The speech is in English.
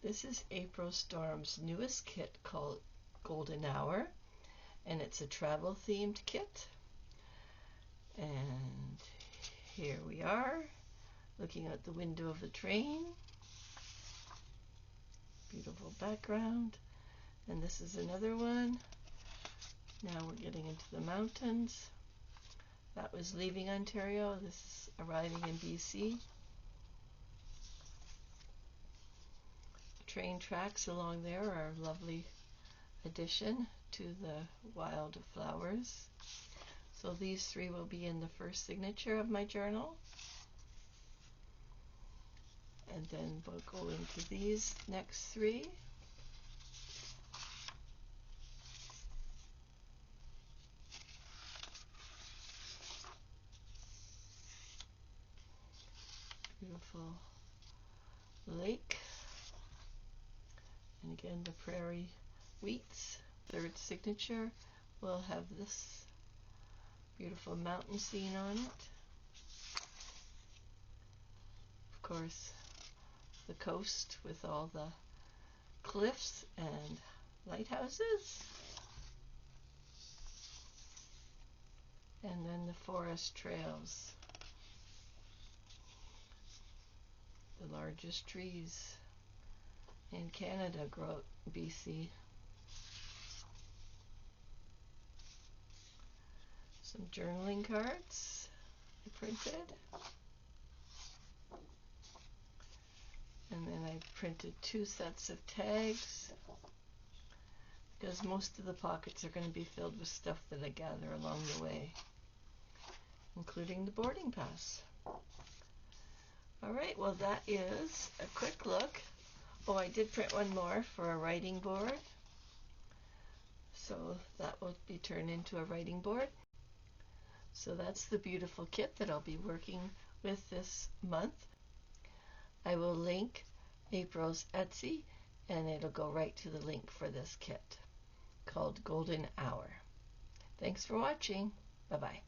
This is April Storm's newest kit called Golden Hour, and it's a travel themed kit. And here we are, looking out the window of the train. Beautiful background. And this is another one. Now we're getting into the mountains. That was leaving Ontario. This is arriving in BC. Train tracks along there are a lovely addition to the wild flowers. So these three will be in the first signature of my journal. And then we'll go into these next three. Beautiful lake. And again, the prairie wheats. Third signature will have this beautiful mountain scene on it. Of course, the coast with all the cliffs and lighthouses. And then the forest trails. The largest trees in Canada grow out in BC. Some journaling cards I printed. And then I printed 2 sets of tags because most of the pockets are going to be filled with stuff that I gather along the way, including the boarding pass. Alright, well that is a quick look. Oh, I did print one more for a writing board. So that will be turned into a writing board. So that's the beautiful kit that I'll be working with this month. I will link April's Etsy, and it'll go right to the link for this kit called Golden Hour. Thanks for watching. Bye-bye.